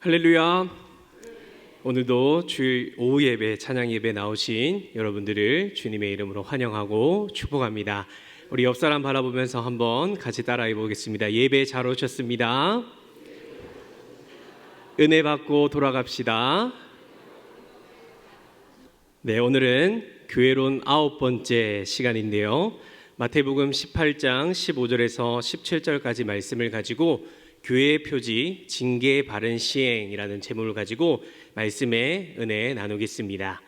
할렐루야. 오늘도 주일 오후 예배, 찬양 예배 나오신 여러분들을 주님의 이름으로 환영하고 축복합니다. 우리 옆 사람 바라보면서 한번 같이 따라해 보겠습니다. 예배 잘 오셨습니다. 은혜 받고 돌아갑시다. 네, 오늘은 교회론 9번째 시간인데요. 마태복음 18장 15절에서 17절까지 말씀을 가지고 교회의 표지, 징계의 바른 시행이라는 제목을 가지고 말씀의 은혜 나누겠습니다.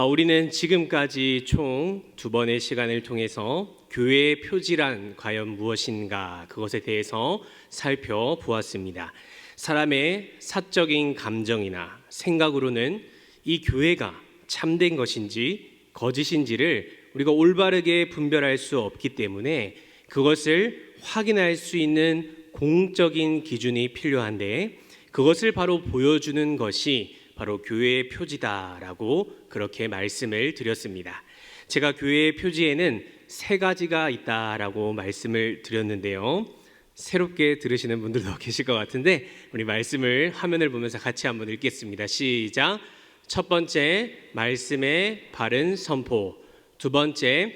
우리는 지금까지 총 2번의 시간을 통해서 교회의 표지란 과연 무엇인가 그것에 대해서 살펴보았습니다. 사람의 사적인 감정이나 생각으로는 이 교회가 참된 것인지 거짓인지를 우리가 올바르게 분별할 수 없기 때문에 그것을 확인할 수 있는 공적인 기준이 필요한데 그것을 바로 보여주는 것이 바로 교회의 표지다라고 그렇게 말씀을 드렸습니다. 제가 교회의 표지에는 3가지가 있다라고 말씀을 드렸는데요. 새롭게 들으시는 분들도 계실 것 같은데 우리 말씀을 화면을 보면서 같이 한번 읽겠습니다. 시작. 첫 번째, 말씀의 바른 선포. 두 번째,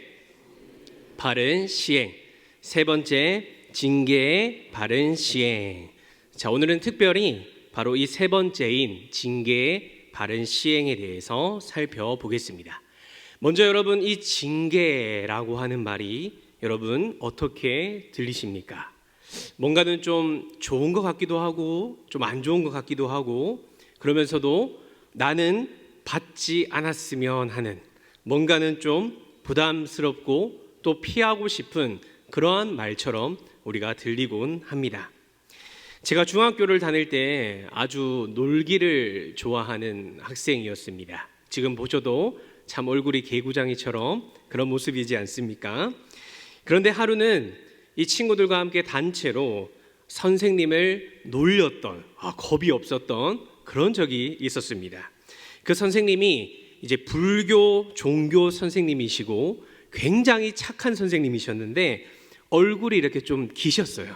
바른 시행. 세 번째, 징계의 바른 시행. 자, 오늘은 특별히 바로 이 3번째인 징계의 바른 시행에 대해서 살펴보겠습니다. 먼저 여러분, 이 징계라고 하는 말이 여러분 어떻게 들리십니까? 뭔가는 좀 좋은 것 같기도 하고 좀 안 좋은 것 같기도 하고 그러면서도 나는 받지 않았으면 하는 뭔가는 좀 부담스럽고 또 피하고 싶은 그러한 말처럼 우리가 들리곤 합니다. 제가 중학교를 다닐 때 아주 놀기를 좋아하는 학생이었습니다. 지금 보셔도 참 얼굴이 개구장이처럼 그런 모습이지 않습니까? 그런데 하루는 이 친구들과 함께 단체로 선생님을 놀렸던, 겁이 없었던 그런 적이 있었습니다. 그 선생님이 이제 불교 종교 선생님이시고 굉장히 착한 선생님이셨는데 얼굴이 이렇게 좀 기셨어요.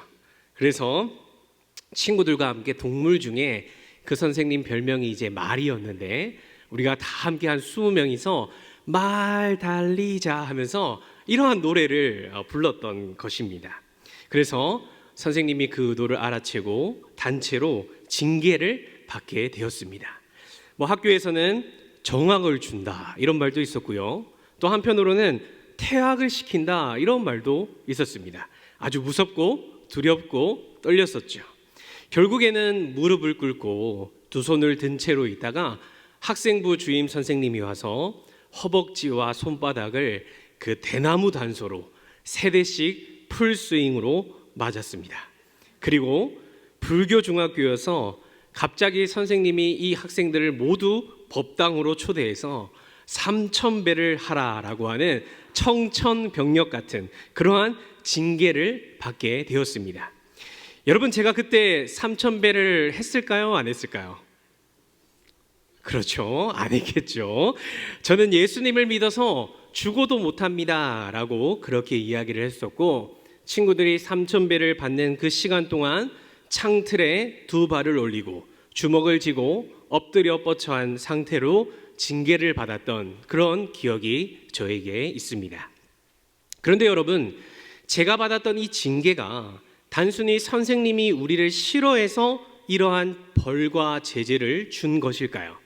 그래서 친구들과 함께 동물 중에 그 선생님 별명이 이제 말이었는데 우리가 다 함께 한 20명이서 말 달리자 하면서 이러한 노래를 불렀던 것입니다. 그래서 선생님이 그 의도를 알아채고 단체로 징계를 받게 되었습니다. 학교에서는 정학을 준다 이런 말도 있었고요. 또 한편으로는 퇴학을 시킨다 이런 말도 있었습니다. 아주 무섭고 두렵고 떨렸었죠. 결국에는 무릎을 꿇고 두 손을 든 채로 있다가 학생부 주임 선생님이 와서 허벅지와 손바닥을 그 대나무 단소로 3대씩 풀스윙으로 맞았습니다. 그리고 불교 중학교여서 갑자기 선생님이 이 학생들을 모두 법당으로 초대해서 3000배를 하라라고 하는 청천벽력 같은 그러한 징계를 받게 되었습니다. 여러분, 제가 그때 3000배를 했을까요? 안 했을까요? 그렇죠. 안 했겠죠. 저는 예수님을 믿어서 죽어도 못합니다 라고 그렇게 이야기를 했었고 친구들이 3000배를 받는 그 시간 동안 창틀에 2발을 올리고 주먹을 쥐고 엎드려 뻗쳐한 상태로 징계를 받았던 그런 기억이 저에게 있습니다. 그런데 여러분, 제가 받았던 이 징계가 단순히 선생님이 우리를 싫어해서 이러한 벌과 제재를 준 것일까요?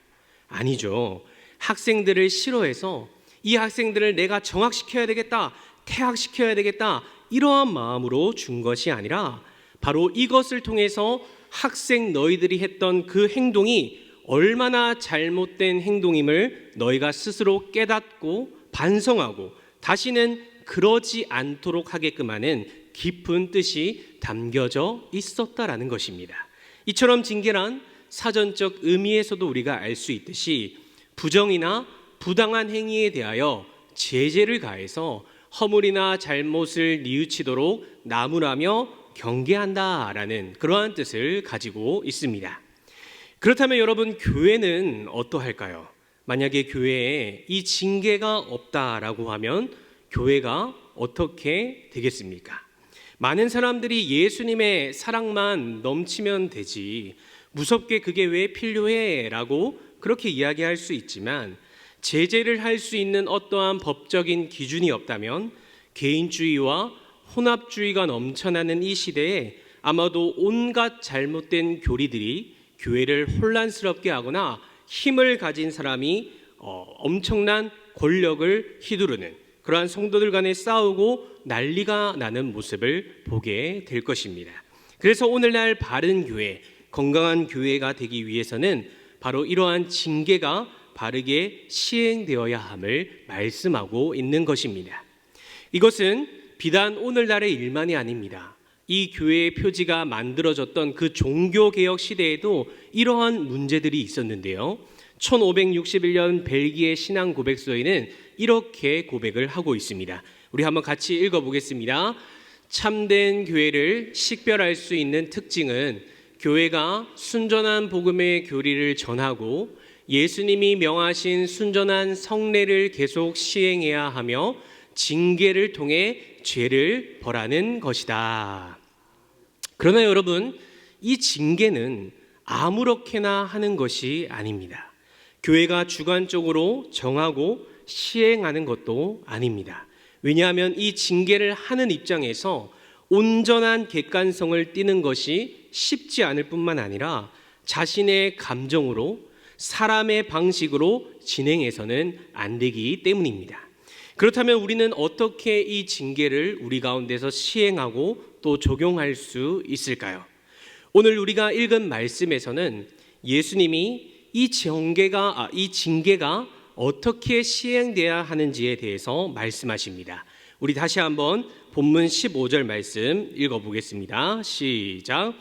아니죠. 학생들을 싫어해서 이 학생들을 내가 정학시켜야 되겠다, 퇴학시켜야 되겠다 이러한 마음으로 준 것이 아니라 바로 이것을 통해서 학생 너희들이 했던 그 행동이 얼마나 잘못된 행동임을 너희가 스스로 깨닫고 반성하고 다시는 그러지 않도록 하게끔 하는 깊은 뜻이 담겨져 있었다라는 것입니다. 이처럼 징계란 사전적 의미에서도 우리가 알 수 있듯이 부정이나 부당한 행위에 대하여 제재를 가해서 허물이나 잘못을 뉘우치도록 나무라며 경계한다라는 그러한 뜻을 가지고 있습니다. 그렇다면 여러분, 교회는 어떠할까요? 만약에 교회에 이 징계가 없다라고 하면 교회가 어떻게 되겠습니까? 많은 사람들이 예수님의 사랑만 넘치면 되지 무섭게 그게 왜 필요해? 라고 그렇게 이야기할 수 있지만 제재를 할 수 있는 어떠한 법적인 기준이 없다면 개인주의와 혼합주의가 넘쳐나는 이 시대에 아마도 온갖 잘못된 교리들이 교회를 혼란스럽게 하거나 힘을 가진 사람이 엄청난 권력을 휘두르는 그러한 성도들 간에 싸우고 난리가 나는 모습을 보게 될 것입니다. 그래서 오늘날 바른 교회, 건강한 교회가 되기 위해서는 바로 이러한 징계가 바르게 시행되어야 함을 말씀하고 있는 것입니다. 이것은 비단 오늘날의 일만이 아닙니다. 이 교회의 표지가 만들어졌던 그 종교개혁 시대에도 이러한 문제들이 있었는데요. 1561년 벨기에 신앙 고백서에는 이렇게 고백을 하고 있습니다. 우리 한번 같이 읽어보겠습니다. 참된 교회를 식별할 수 있는 특징은 교회가 순전한 복음의 교리를 전하고 예수님이 명하신 순전한 성례를 계속 시행해야 하며 징계를 통해 죄를 벌하는 것이다. 그러나 여러분, 이 징계는 아무렇게나 하는 것이 아닙니다. 교회가 주관적으로 정하고 시행하는 것도 아닙니다. 왜냐하면 이 징계를 하는 입장에서 온전한 객관성을 띠는 것이 쉽지 않을 뿐만 아니라 자신의 감정으로 사람의 방식으로 진행해서는 안 되기 때문입니다. 그렇다면 우리는 어떻게 이 징계를 우리 가운데서 시행하고 또 적용할 수 있을까요? 오늘 우리가 읽은 말씀에서는 예수님이 이 징계가 어떻게 시행돼야 하는지에 대해서 말씀하십니다. 우리 다시 한번 본문 15절 말씀 읽어보겠습니다. 시작.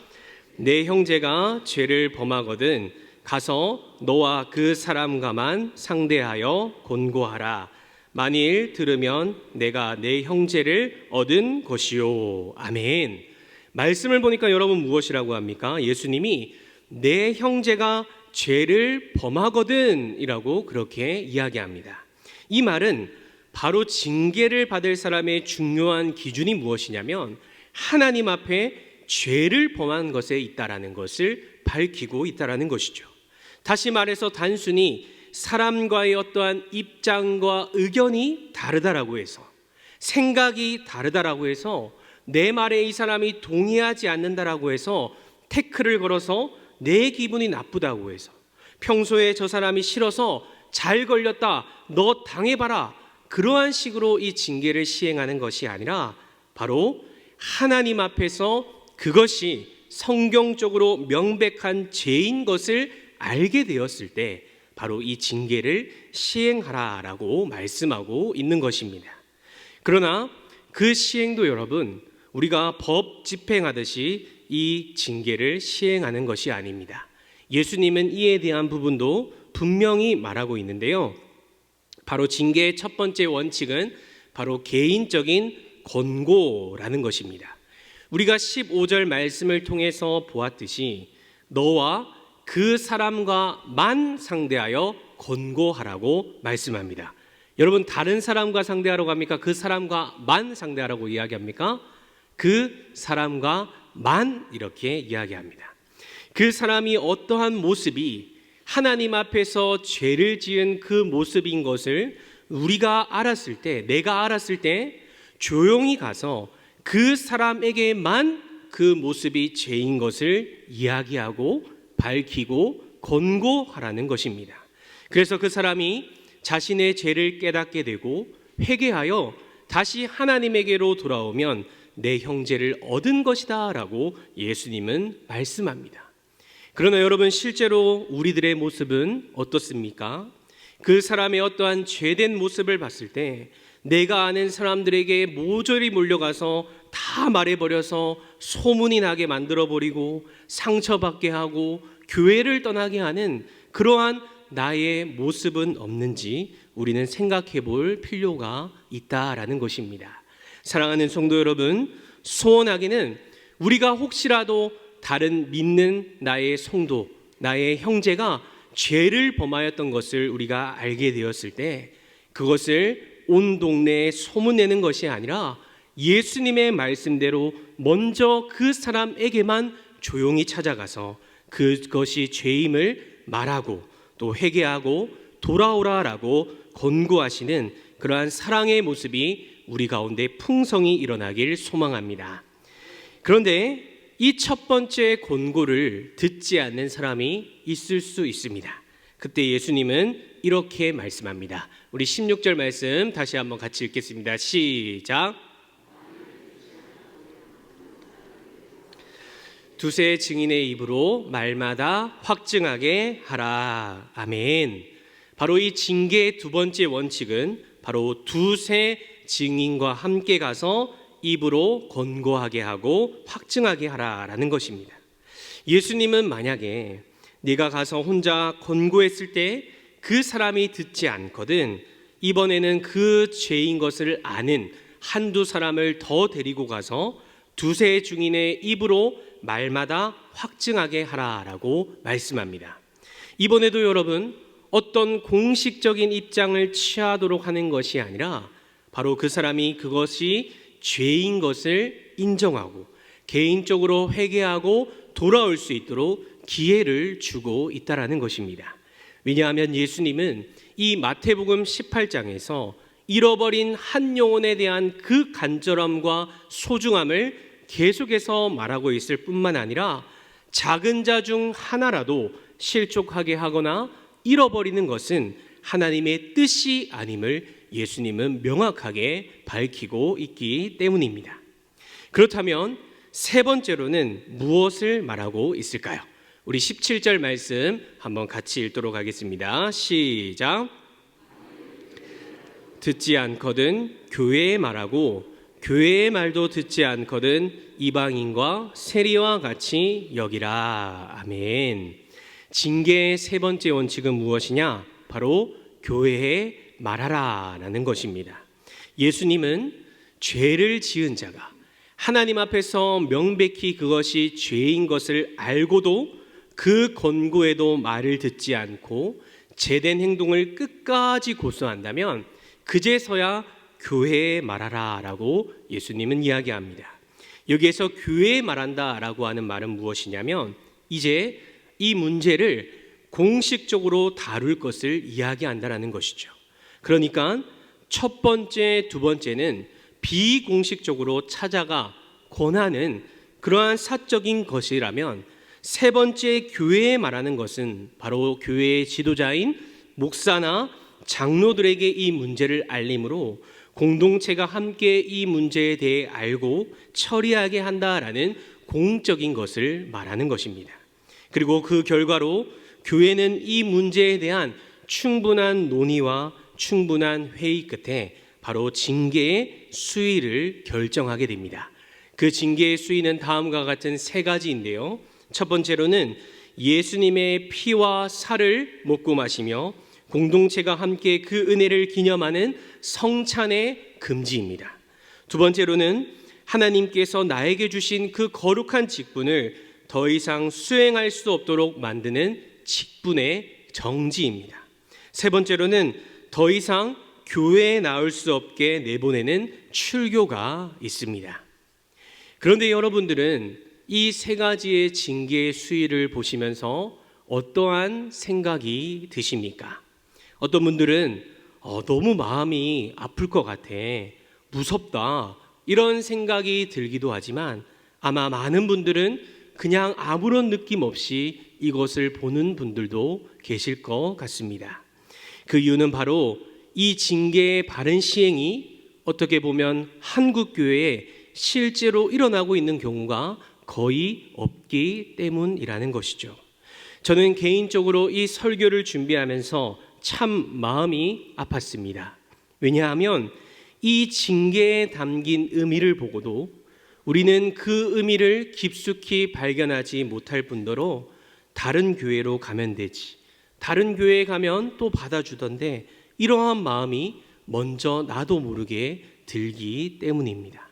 내 형제가 죄를 범하거든 가서 너와 그 사람과만 상대하여 권고하라. 만일 들으면 내가 내 형제를 얻은 것이요. 아멘. 말씀을 보니까 여러분 무엇이라고 합니까? 예수님이 내 형제가 죄를 범하거든 이라고 그렇게 이야기합니다. 이 말은 바로 징계를 받을 사람의 중요한 기준이 무엇이냐면 하나님 앞에 죄를 범한 것에 있다라는 것을 밝히고 있다라는 것이죠. 다시 말해서 단순히 사람과의 어떠한 입장과 의견이 다르다라고 해서, 생각이 다르다라고 해서, 내 말에 이 사람이 동의하지 않는다라고 해서 태클을 걸어서 내 기분이 나쁘다고 해서, 평소에 저 사람이 싫어서 잘 걸렸다, 너 당해봐라, 그러한 식으로 이 징계를 시행하는 것이 아니라 바로 하나님 앞에서 그것이 성경적으로 명백한 죄인 것을 알게 되었을 때 바로 이 징계를 시행하라라고 말씀하고 있는 것입니다. 그러나 그 시행도 여러분, 우리가 법 집행하듯이 이 징계를 시행하는 것이 아닙니다. 예수님은 이에 대한 부분도 분명히 말하고 있는데요. 바로 징계의 첫 번째 원칙은 바로 개인적인 권고라는 것입니다. 우리가 15절 말씀을 통해서 보았듯이 너와 그 사람과만 상대하여 권고하라고 말씀합니다. 여러분, 다른 사람과 상대하라고 합니까? 그 사람과만 상대하라고 이야기합니까? 그 사람과만 이렇게 이야기합니다. 그 사람이 어떠한 모습이 하나님 앞에서 죄를 지은 그 모습인 것을 우리가 알았을 때, 내가 알았을 때 조용히 가서 그 사람에게만 그 모습이 죄인 것을 이야기하고 밝히고 권고하라는 것입니다. 그래서 그 사람이 자신의 죄를 깨닫게 되고 회개하여 다시 하나님에게로 돌아오면 내 형제를 얻은 것이다 라고 예수님은 말씀합니다. 그러나 여러분, 실제로 우리들의 모습은 어떻습니까? 그 사람의 어떠한 죄된 모습을 봤을 때 내가 아는 사람들에게 모조리 몰려가서 다 말해버려서 소문이 나게 만들어버리고 상처받게 하고 교회를 떠나게 하는 그러한 나의 모습은 없는지 우리는 생각해 볼 필요가 있다라는 것입니다. 사랑하는 성도 여러분, 소원하기는 우리가 혹시라도 다른 믿는 나의 성도, 나의 형제가 죄를 범하였던 것을 우리가 알게 되었을 때 그것을 온 동네에 소문내는 것이 아니라 예수님의 말씀대로 먼저 그 사람에게만 조용히 찾아가서 그것이 죄임을 말하고 또 회개하고 돌아오라라고 권고하시는 그러한 사랑의 모습이 우리 가운데 풍성히 일어나길 소망합니다. 그런데 이 첫 번째 권고를 듣지 않는 사람이 있을 수 있습니다. 그때 예수님은 이렇게 말씀합니다. 우리 16절 말씀 다시 한번 같이 읽겠습니다. 시작. 두세 증인의 입으로 말마다 확증하게 하라. 아멘. 바로 이 징계의 두 번째 원칙은 바로 두세 증인과 함께 가서 입으로 권고하게 하고 확증하게 하라라는 것입니다. 예수님은 만약에 네가 가서 혼자 권고했을 때 그 사람이 듣지 않거든 이번에는 그 죄인 것을 아는 한두 사람을 더 데리고 가서 두세 증인의 입으로 말마다 확증하게 하라라고 말씀합니다. 이번에도 여러분 어떤 공식적인 입장을 취하도록 하는 것이 아니라 바로 그 사람이 그것이 죄인 것을 인정하고 개인적으로 회개하고 돌아올 수 있도록 기회를 주고 있다라는 것입니다. 왜냐하면 예수님은 이 마태복음 18장에서 잃어버린 한 영혼에 대한 그 간절함과 소중함을 계속해서 말하고 있을 뿐만 아니라 작은 자 중 하나라도 실족하게 하거나 잃어버리는 것은 하나님의 뜻이 아님을 예수님은 명확하게 밝히고 있기 때문입니다. 그렇다면 세 번째로는 무엇을 말하고 있을까요? 우리 17절 말씀 한번 같이 읽도록 하겠습니다. 시작. 듣지 않거든 교회에 말하고 교회의 말도 듣지 않거든 이방인과 세리와 같이 여기라. 아멘. 징계의 세 번째 원칙은 무엇이냐? 바로 교회에 말하라 라는 것입니다. 예수님은 죄를 지은 자가 하나님 앞에서 명백히 그것이 죄인 것을 알고도 그 권고에도 말을 듣지 않고 죄된 행동을 끝까지 고수한다면 그제서야 교회에 말하라 라고 예수님은 이야기합니다. 여기에서 교회에 말한다 라고 하는 말은 무엇이냐면 이제 이 문제를 공식적으로 다룰 것을 이야기한다라는 것이죠. 그러니까 첫 번째, 두 번째는 비공식적으로 찾아가 권하는 그러한 사적인 것이라면 세 번째 교회에 말하는 것은 바로 교회의 지도자인 목사나 장로들에게 이 문제를 알림으로 공동체가 함께 이 문제에 대해 알고 처리하게 한다라는 공적인 것을 말하는 것입니다. 그리고 그 결과로 교회는 이 문제에 대한 충분한 논의와 충분한 회의 끝에 바로 징계의 수위를 결정하게 됩니다. 그 징계의 수위는 다음과 같은 세 가지인데요. 첫 번째로는 예수님의 피와 살을 먹고 마시며 공동체가 함께 그 은혜를 기념하는 성찬의 금지입니다. 두 번째로는 하나님께서 나에게 주신 그 거룩한 직분을 더 이상 수행할 수 없도록 만드는 직분의 정지입니다. 세 번째로는 더 이상 교회에 나올 수 없게 내보내는 출교가 있습니다. 그런데 여러분들은 이 세 가지의 징계의 수위를 보시면서 어떠한 생각이 드십니까? 어떤 분들은 너무 마음이 아플 것 같아, 무섭다, 이런 생각이 들기도 하지만 아마 많은 분들은 그냥 아무런 느낌 없이 이것을 보는 분들도 계실 것 같습니다. 그 이유는 바로 이 징계의 바른 시행이 어떻게 보면 한국 교회에 실제로 일어나고 있는 경우가 거의 없기 때문이라는 것이죠. 저는 개인적으로 이 설교를 준비하면서 참 마음이 아팠습니다. 왜냐하면 이 징계에 담긴 의미를 보고도 우리는 그 의미를 깊숙이 발견하지 못할 뿐더러 다른 교회로 가면 되지, 다른 교회에 가면 또 받아주던데, 이러한 마음이 먼저 나도 모르게 들기 때문입니다.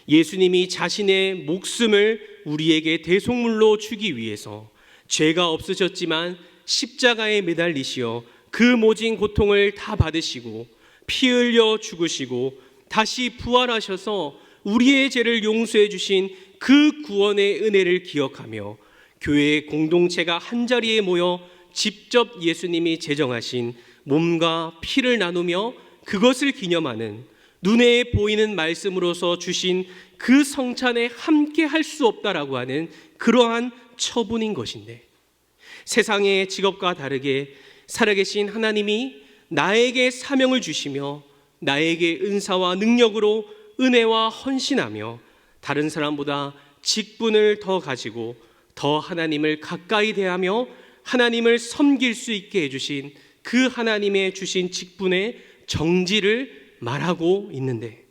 예수님이 자신의 목숨을 우리에게 대속물로 주기 위해서 죄가 없으셨지만 십자가에 매달리시어 그 모진 고통을 다 받으시고 피 흘려 죽으시고 다시 부활하셔서 우리의 죄를 용서해 주신 그 구원의 은혜를 기억하며 교회의 공동체가 한자리에 모여 직접 예수님이 제정하신 몸과 피를 나누며 그것을 기념하는 눈에 보이는 말씀으로서 주신 그 성찬에 함께 할 수 없다라고 하는 그러한 처분인 것인데, 세상의 직업과 다르게 살아계신 하나님이 나에게 사명을 주시며 나에게 은사와 능력으로 은혜와 헌신하며 다른 사람보다 직분을 더 가지고 더 하나님을 가까이 대하며 하나님을 섬길 수 있게 해주신 그 하나님의 주신 직분의 정지를 말하고 있는데,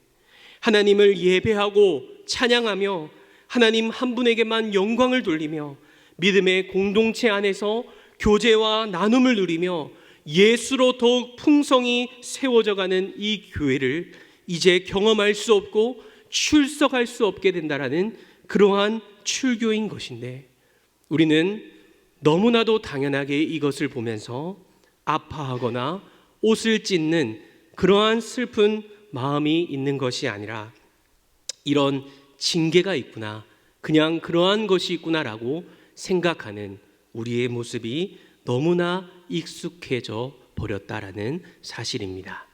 하나님을 예배하고 찬양하며 하나님 한 분에게만 영광을 돌리며 믿음의 공동체 안에서 교제와 나눔을 누리며 예수로 더욱 풍성히 세워져가는 이 교회를 이제 경험할 수 없고 출석할 수 없게 된다라는 그러한 출교인 것인데, 우리는 너무나도 당연하게 이것을 보면서 아파하거나 옷을 찢는 그러한 슬픈 마음이 있는 것이 아니라 이런 징계가 있구나, 그냥 그러한 것이 있구나라고 생각하는 우리의 모습이 너무나 익숙해져 버렸다라는 사실입니다.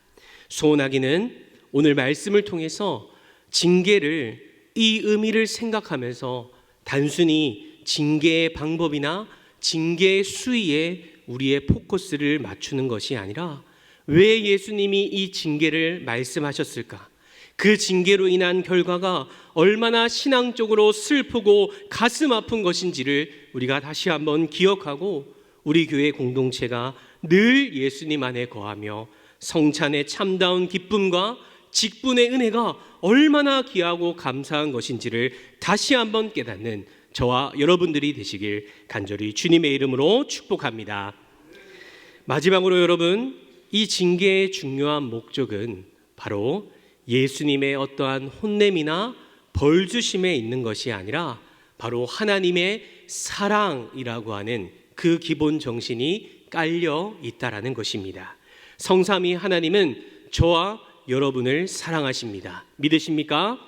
소원하기는 오늘 말씀을 통해서 징계를, 이 의미를 생각하면서 단순히 징계의 방법이나 징계의 수위에 우리의 포커스를 맞추는 것이 아니라 왜 예수님이 이 징계를 말씀하셨을까? 그 징계로 인한 결과가 얼마나 신앙적으로 슬프고 가슴 아픈 것인지를 우리가 다시 한번 기억하고 우리 교회 공동체가 늘 예수님 안에 거하며 성찬의 참다운 기쁨과 직분의 은혜가 얼마나 귀하고 감사한 것인지를 다시 한번 깨닫는 저와 여러분들이 되시길 간절히 주님의 이름으로 축복합니다. 마지막으로 여러분, 이 징계의 중요한 목적은 바로 예수님의 어떠한 혼냄이나 벌주심에 있는 것이 아니라 바로 하나님의 사랑이라고 하는 그 기본 정신이 깔려 있다라는 것입니다. 성삼위 하나님은 저와 여러분을 사랑하십니다. 믿으십니까?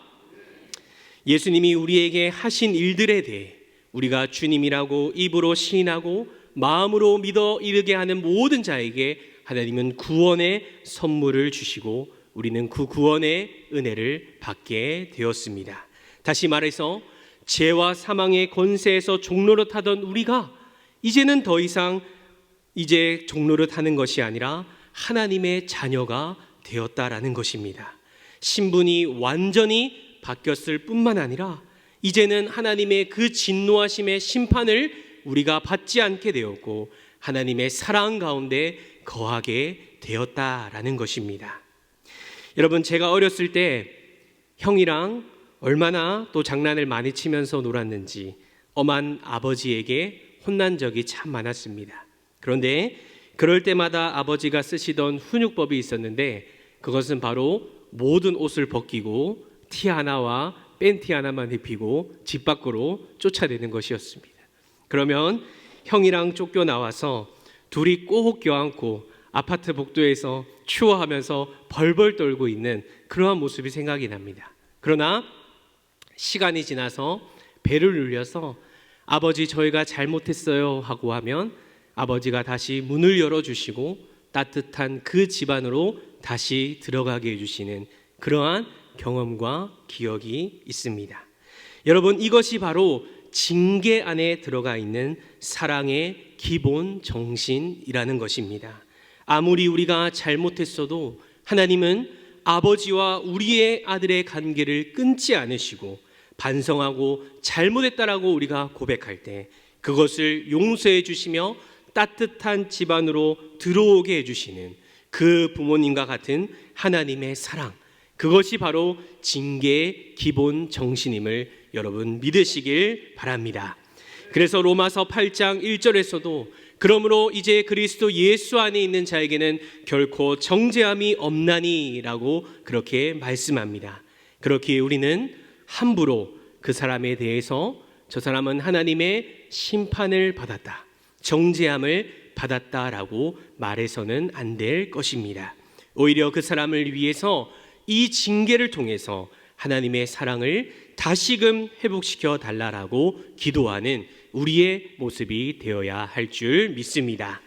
예수님이 우리에게 하신 일들에 대해 우리가 주님이라고 입으로 시인하고 마음으로 믿어 이르게 하는 모든 자에게 하나님은 구원의 선물을 주시고 우리는 그 구원의 은혜를 받게 되었습니다. 다시 말해서 죄와 사망의 권세에서 종노릇하던 우리가 이제는 더 이상 이제 종노릇하는 것이 아니라 하나님의 자녀가 되었다라는 것입니다. 신분이 완전히 바뀌었을 뿐만 아니라 이제는 하나님의 그 진노하심의 심판을 우리가 받지 않게 되었고 하나님의 사랑 가운데 거하게 되었다라는 것입니다. 여러분, 제가 어렸을 때 형이랑 얼마나 또 장난을 많이 치면서 놀았는지 엄한 아버지에게 혼난 적이 참 많았습니다. 그런데 그럴 때마다 아버지가 쓰시던 훈육법이 있었는데 그것은 바로 모든 옷을 벗기고 티 하나와 팬티 하나만 입히고 집 밖으로 쫓아내는 것이었습니다. 그러면 형이랑 쫓겨나와서 둘이 꼭 껴안고 아파트 복도에서 추워하면서 벌벌 떨고 있는 그러한 모습이 생각이 납니다. 그러나 시간이 지나서 배를 눌려서 아버지 저희가 잘못했어요 하고 하면 아버지가 다시 문을 열어주시고 따뜻한 그 집안으로 다시 들어가게 해주시는 그러한 경험과 기억이 있습니다. 여러분, 이것이 바로 징계 안에 들어가 있는 사랑의 기본 정신이라는 것입니다. 아무리 우리가 잘못했어도 하나님은 아버지와 우리의 아들의 관계를 끊지 않으시고 반성하고 잘못했다라고 우리가 고백할 때 그것을 용서해 주시며 따뜻한 집안으로 들어오게 해주시는 그 부모님과 같은 하나님의 사랑, 그것이 바로 징계의 기본 정신임을 여러분 믿으시길 바랍니다. 그래서 로마서 8장 1절에서도 그러므로 이제 그리스도 예수 안에 있는 자에게는 결코 정죄함이 없나니라고 그렇게 말씀합니다. 그렇게 우리는 함부로 그 사람에 대해서 저 사람은 하나님의 심판을 받았다, 정죄함을 받았다라고 말해서는 안 될 것입니다. 오히려 그 사람을 위해서 이 징계를 통해서 하나님의 사랑을 다시금 회복시켜 달라라고 기도하는 우리의 모습이 되어야 할 줄 믿습니다.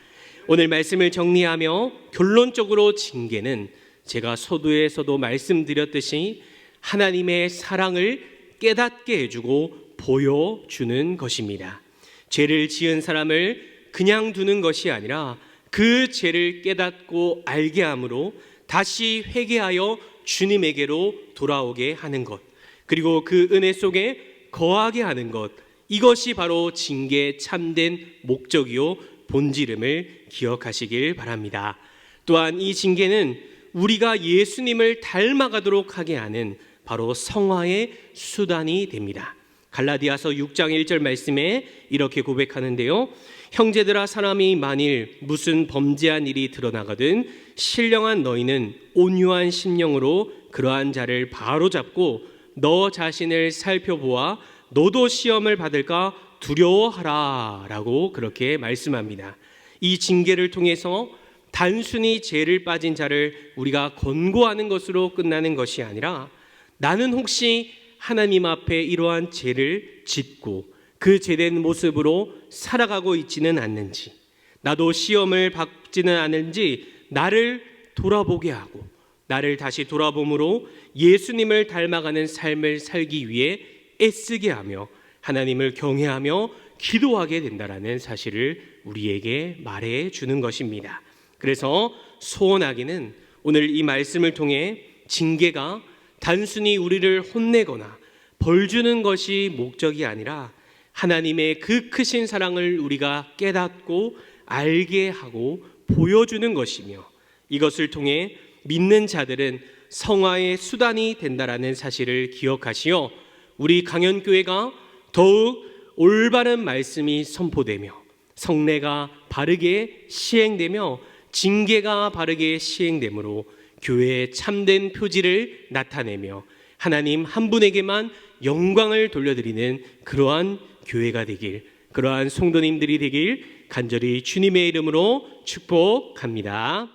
오늘 말씀을 정리하며 결론적으로 징계는 제가 서두에서도 말씀드렸듯이 하나님의 사랑을 깨닫게 해주고 보여주는 것입니다. 죄를 지은 사람을 그냥 두는 것이 아니라 그 죄를 깨닫고 알게 함으로 다시 회개하여 주님에게로 돌아오게 하는 것, 그리고 그 은혜 속에 거하게 하는 것, 이것이 바로 징계의 참된 목적이요 본질임을 기억하시길 바랍니다. 또한 이 징계는 우리가 예수님을 닮아가도록 하게 하는 바로 성화의 수단이 됩니다. 갈라디아서 6장 1절 말씀에 이렇게 고백하는데요, 형제들아, 사람이 만일 무슨 범죄한 일이 드러나거든 신령한 너희는 온유한 심령으로 그러한 자를 바로잡고 너 자신을 살펴보아 너도 시험을 받을까 두려워하라 라고 그렇게 말씀합니다. 이 징계를 통해서 단순히 죄를 빠진 자를 우리가 권고하는 것으로 끝나는 것이 아니라 나는 혹시 하나님 앞에 이러한 죄를 짓고 그 죄된 모습으로 살아가고 있지는 않는지, 나도 시험을 받지는 않는지 나를 돌아보게 하고 나를 다시 돌아봄으로 예수님을 닮아가는 삶을 살기 위해 애쓰게 하며 하나님을 경외하며 기도하게 된다라는 사실을 우리에게 말해 주는 것입니다. 그래서 소원하기는 오늘 이 말씀을 통해 징계가 단순히 우리를 혼내거나 벌 주는 것이 목적이 아니라 하나님의 그 크신 사랑을 우리가 깨닫고 알게 하고 보여주는 것이며, 이것을 통해 믿는 자들은 성화의 수단이 된다라는 사실을 기억하시어 우리 강연교회가 더욱 올바른 말씀이 선포되며 성례가 바르게 시행되며 징계가 바르게 시행되므로 교회의 참된 표지를 나타내며 하나님 한 분에게만 영광을 돌려드리는 그러한 교회가 되길, 그러한 성도님들이 되길 간절히 주님의 이름으로 축복합니다.